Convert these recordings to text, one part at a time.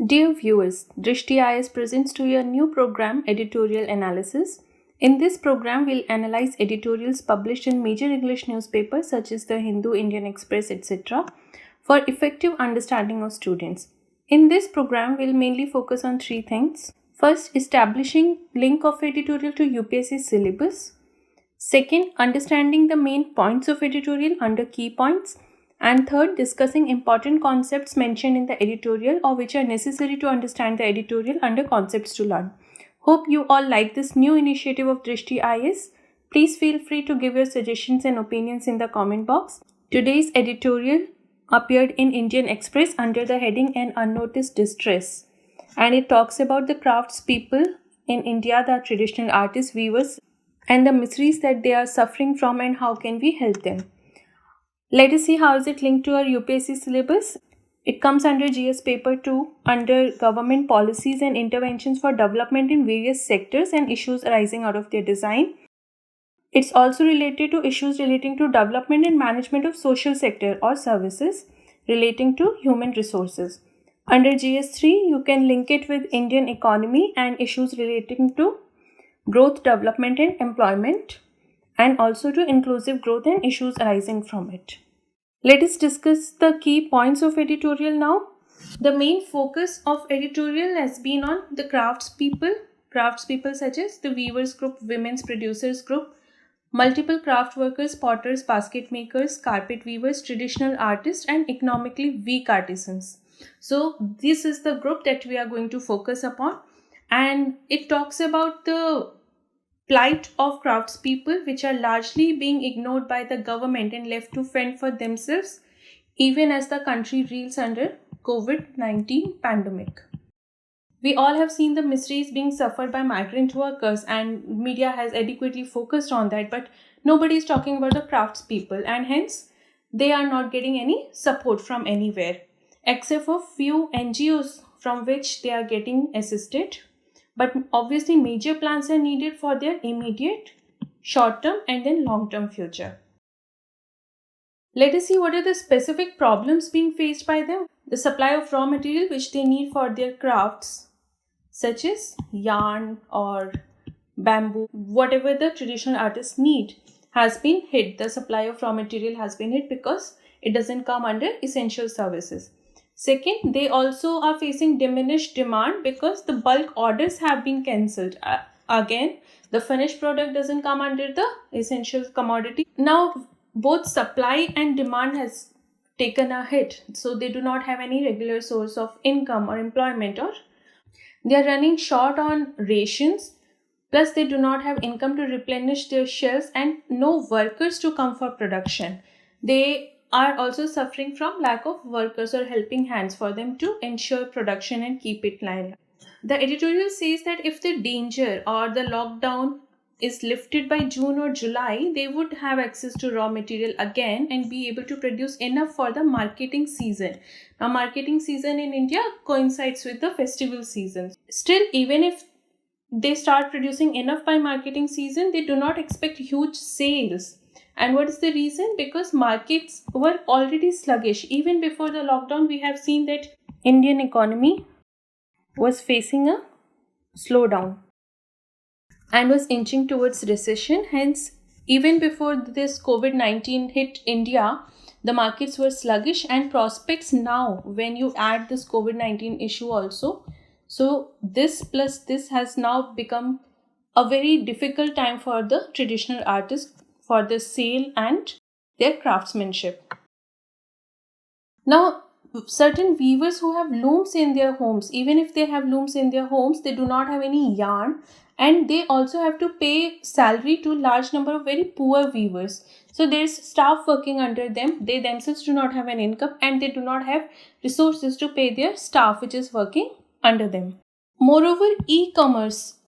Dear viewers, Drishti IS presents to you a new program, Editorial Analysis. In this program, we'll analyze editorials published in major English newspapers such as the Hindu, Indian Express, etc. for effective understanding of students. In this program, we'll mainly focus on three things. First, establishing link of editorial to UPSC syllabus. Second, understanding the main points of editorial under key points. And third, discussing important concepts mentioned in the editorial or which are necessary to understand the editorial under concepts to learn. Hope you all like this new initiative of Drishti IS. Please feel free to give your suggestions and opinions in the comment box. Today's editorial appeared in Indian Express under the heading An Unnoticed Distress, and it talks about the craftspeople in India, the traditional artists, weavers, and the miseries that they are suffering from and how can we help them. Let us see how is it linked to our UPSC syllabus. It comes under GS paper 2 under government policies and interventions for development in various sectors and issues arising out of their design. It's also related to issues relating to development and management of social sector or services relating to human resources. Under GS3, you can link it with Indian economy and issues relating to growth, development and employment, and also to inclusive growth and issues arising from it. Let us discuss the key points of editorial now. The main focus of editorial has been on the craftspeople such as the weavers group, women's producers group, multiple craft workers, potters, basket makers, carpet weavers, traditional artists and economically weak artisans. So this is the group that we are going to focus upon, and it talks about the plight of craftspeople which are largely being ignored by the government and left to fend for themselves even as the country reels under COVID-19 pandemic. We all have seen the miseries being suffered by migrant workers and media has adequately focused on that, but nobody is talking about the craftspeople and hence they are not getting any support from anywhere except for few NGOs from which they are getting assisted. But obviously major plans are needed for their immediate, short-term and then long-term future. Let us see what are the specific problems being faced by them. The supply of raw material which they need for their crafts, such as yarn or bamboo, whatever the traditional artists need, has been hit. The supply of raw material has been hit because it doesn't come under essential services. Second, they also are facing diminished demand because the bulk orders have been cancelled. Again, the finished product doesn't come under the essential commodity. Now, both supply and demand has taken a hit. So they do not have any regular source of income or employment, or they are running short on rations. Plus, they do not have income to replenish their shelves and no workers to come for production. They are also suffering from lack of workers or helping hands for them to ensure production and keep it alive. The editorial says that if the danger or the lockdown is lifted by June or July, they would have access to raw material again and be able to produce enough for the marketing season. Now, marketing season in India coincides with the festival season. Still, even if they start producing enough by marketing season, they do not expect huge sales. And what is the reason? Because markets were already sluggish. Even before the lockdown, we have seen that Indian economy was facing a slowdown and was inching towards recession. Hence, even before this COVID-19 hit India, the markets were sluggish and prospects now, when you add this COVID-19 issue also, so this plus this has now become a very difficult time for the traditional artists for the sale and their craftsmanship. Now, certain weavers who have looms in their homes, even if they have looms in their homes, they do not have any yarn and they also have to pay salary to large number of very poor weavers. So there's staff working under them. They themselves do not have an income and they do not have resources to pay their staff which is working under them. Moreover, e-commerce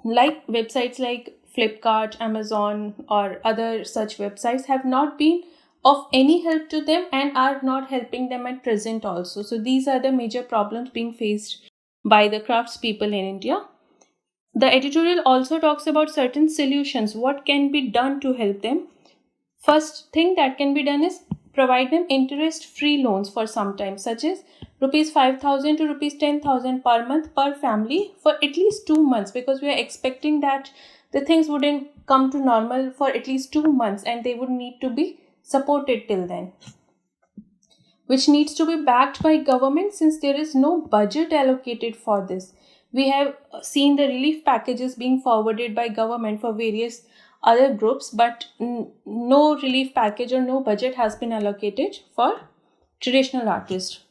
like websites like Flipkart, Amazon or other such websites have not been of any help to them and are not helping them at present also. So these are the major problems being faced by the craftspeople in India. The editorial also talks about certain solutions, what can be done to help them. First thing that can be done is provide them interest-free loans for some time, such as rupees 5,000 to rupees 10,000 per month per family for at least 2 months, because we are expecting that the things wouldn't come to normal for at least 2 months and they would need to be supported till then, which needs to be backed by government since there is no budget allocated for this. We have seen the relief packages being forwarded by government for various other groups, but no relief package or no budget has been allocated for traditional artists.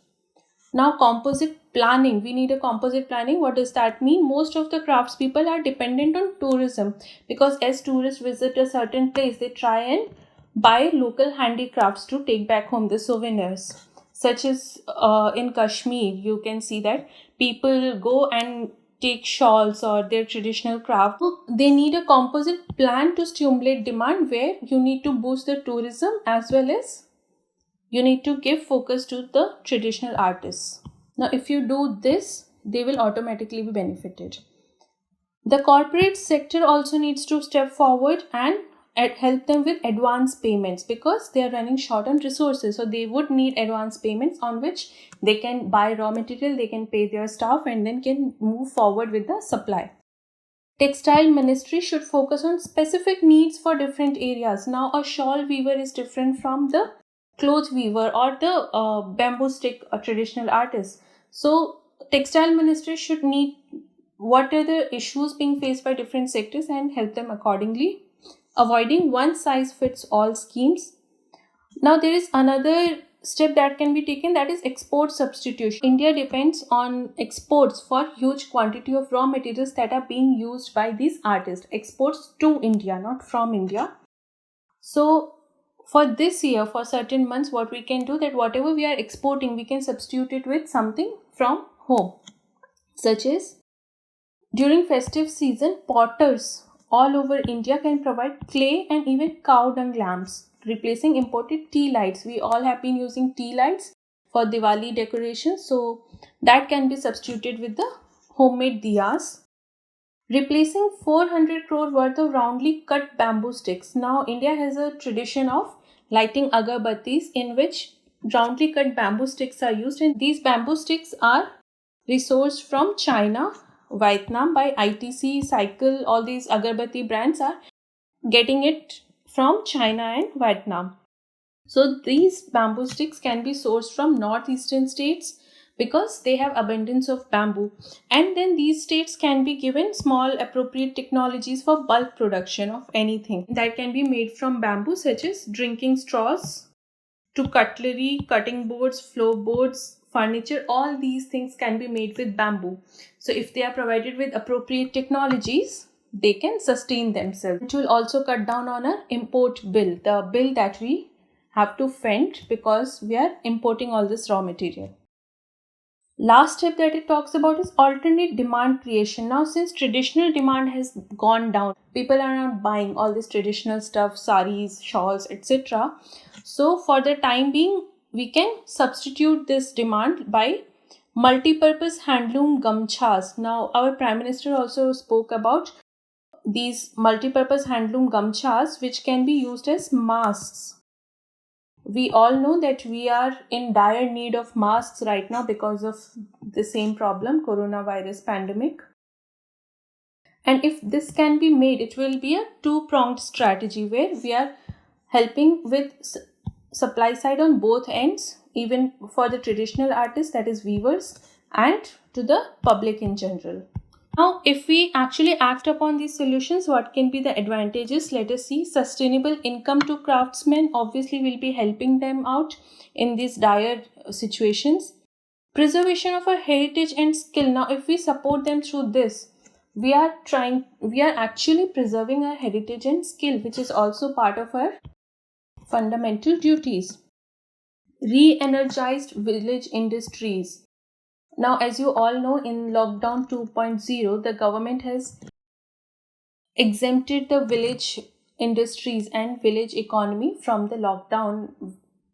Now, composite planning. We need a composite planning. What does that mean? Most of the craftspeople are dependent on tourism, because as tourists visit a certain place, they try and buy local handicrafts to take back home, the souvenirs. Such as in Kashmir, you can see that people go and take shawls or their traditional craft. So they need a composite plan to stimulate demand, where you need to boost the tourism as well as you need to give focus to the traditional artists. Now, if you do this, they will automatically be benefited. The corporate sector also needs to step forward and help them with advance payments, because they are running short on resources. So they would need advance payments on which they can buy raw material, they can pay their staff, and then can move forward with the supply. Textile ministry should focus on specific needs for different areas. Now, a shawl weaver is different from the cloth weaver or the bamboo stick traditional artist. So textile ministry should need what are the issues being faced by different sectors and help them accordingly, avoiding one size fits all schemes. Now, there is another step that can be taken, that is export substitution. India depends on exports for huge quantity of raw materials that are being used by these artists. Exports to India, not from India. So for this year, for certain months, what we can do, that whatever we are exporting, we can substitute it with something from home, such as during festive season, potters all over India can provide clay and even cow dung lamps, replacing imported tea lights. We all have been using tea lights for Diwali decoration, so that can be substituted with the homemade diyas. Replacing 400 crore worth of roundly cut bamboo sticks. Now, India has a tradition of lighting agarbattis in which roundly cut bamboo sticks are used, and these bamboo sticks are resourced from China, Vietnam by ITC, Cycle. All these agarbatti brands are getting it from China and Vietnam. So these bamboo sticks can be sourced from northeastern states because they have abundance of bamboo, and then these states can be given small appropriate technologies for bulk production of anything that can be made from bamboo, such as drinking straws to cutlery, cutting boards, floorboards, furniture. All these things can be made with bamboo. So if they are provided with appropriate technologies, they can sustain themselves. It will also cut down on our import bill, the bill that we have to fend because we are importing all this raw material. Last step that it talks about is alternate demand creation. Now, since traditional demand has gone down, people are not buying all this traditional stuff, saris, shawls, etc. So for the time being, we can substitute this demand by multi-purpose handloom gamchas. Now, our Prime Minister also spoke about these multi-purpose handloom gamchas, which can be used as masks. We all know that we are in dire need of masks right now because of the same problem, coronavirus pandemic. And if this can be made, it will be a two-pronged strategy where we are helping with supply side on both ends, even for the traditional artists, that is weavers, and to the public in general. Now, if we actually act upon these solutions, what can be the advantages? Let us see. Sustainable income to craftsmen obviously will be helping them out in these dire situations. Preservation of our heritage and skill. Now, if we support them through this, we are actually preserving our heritage and skill, which is also part of our fundamental duties. Re-energized village industries. Now, as you all know, in Lockdown 2.0, the government has exempted the village industries and village economy from the lockdown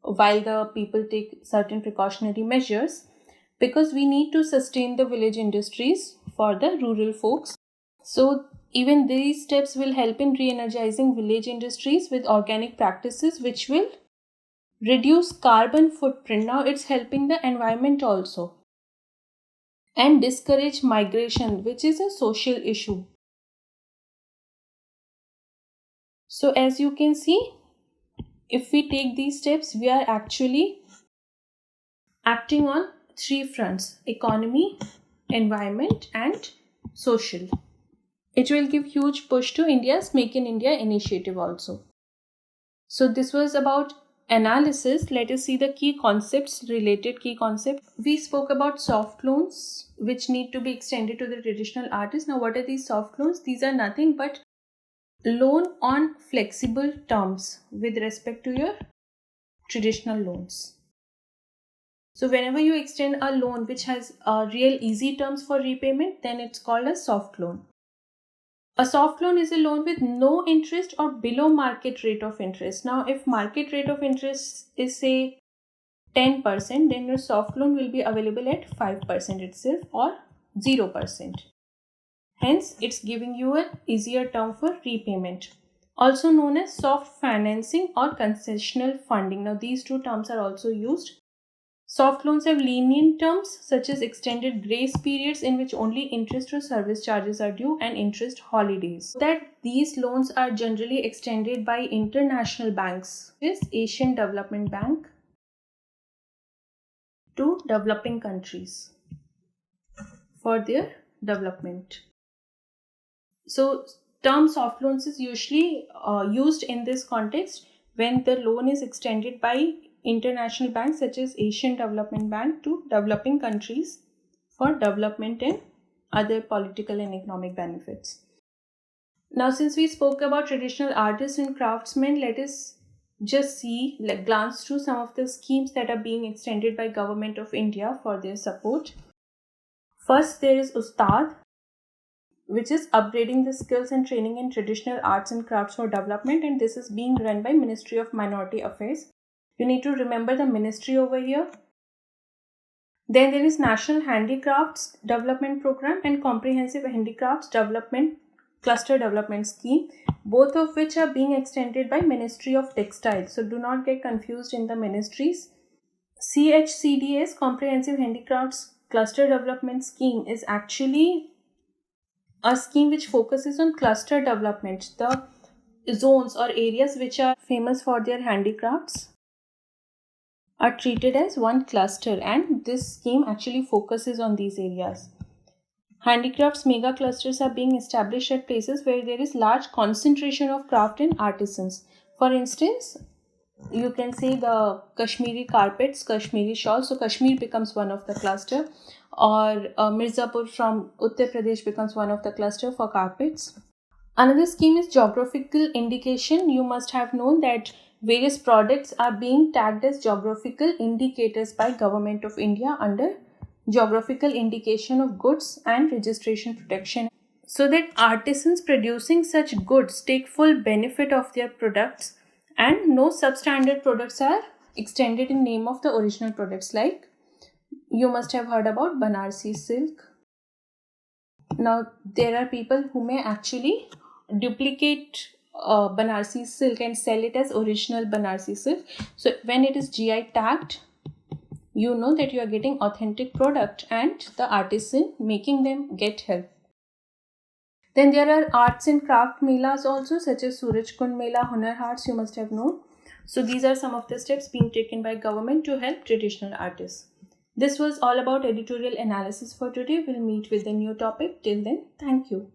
while the people take certain precautionary measures, because we need to sustain the village industries for the rural folks. So, even these steps will help in re-energizing village industries with organic practices, which will reduce carbon footprint. Now it's helping the environment also. And discourage migration, which is a social issue. So as you can see, if we take these steps, we are actually acting on 3 fronts: economy, environment, and social. It will give huge push to India's Make in India initiative also. So this was about analysis. Let us see the key concepts, related key concepts. We spoke about soft loans, which need to be extended to the traditional artists. Now, what are these soft loans? These are nothing but loan on flexible terms with respect to your traditional loans. So whenever you extend a loan which has real easy terms for repayment, then it's called a soft loan. A soft loan is a loan with no interest or below market rate of interest. Now, if market rate of interest is say 10%, then your soft loan will be available at 5% itself or 0%. Hence, it's giving you an easier term for repayment. Also known as soft financing or concessional funding. Now, these two terms are also used. Soft loans have lenient terms such as extended grace periods in which only interest or service charges are due and interest holidays. That these loans are generally extended by international banks, this Asian Development Bank, to developing countries for their development. So term soft loans is usually used in this context when the loan is extended by international banks such as Asian Development Bank to developing countries for development and other political and economic benefits. Now, since we spoke about traditional artists and craftsmen, let us just glance through some of the schemes that are being extended by Government of India for their support. First, there is Ustad, which is upgrading the skills and training in traditional arts and crafts for development, and this is being run by Ministry of Minority Affairs. You need to remember the ministry over here. Then there is National Handicrafts Development Program and Comprehensive Handicrafts Development Cluster Development Scheme, both of which are being extended by Ministry of Textiles. So do not get confused in the ministries. CHCDS, Comprehensive Handicrafts Cluster Development Scheme, is actually a scheme which focuses on cluster development, the zones or areas which are famous for their handicrafts are treated as one cluster, and this scheme actually focuses on these areas. Handicrafts mega clusters are being established at places where there is large concentration of craft and artisans. For instance, you can see the Kashmiri carpets, Kashmiri shawls, so Kashmir becomes one of the cluster, or Mirzapur from Uttar Pradesh becomes one of the cluster for carpets. Another scheme is geographical indication. You must have known that various products are being tagged as geographical indicators by Government of India under geographical indication of goods and registration protection, so that artisans producing such goods take full benefit of their products and no substandard products are extended in name of the original products. Like you must have heard about Banarsi silk. Now there are people who may actually duplicate Banarsi silk and sell it as original Banarsi silk. So when it is GI tagged, you know that you are getting authentic product and the artisan making them get help. Then there are arts and craft melas also, such as Surajkund Mela, Hunar Haats, you must have known. So these are some of the steps being taken by government to help traditional artists. This was all about editorial analysis for today. We'll meet with a new topic. Till then, thank you.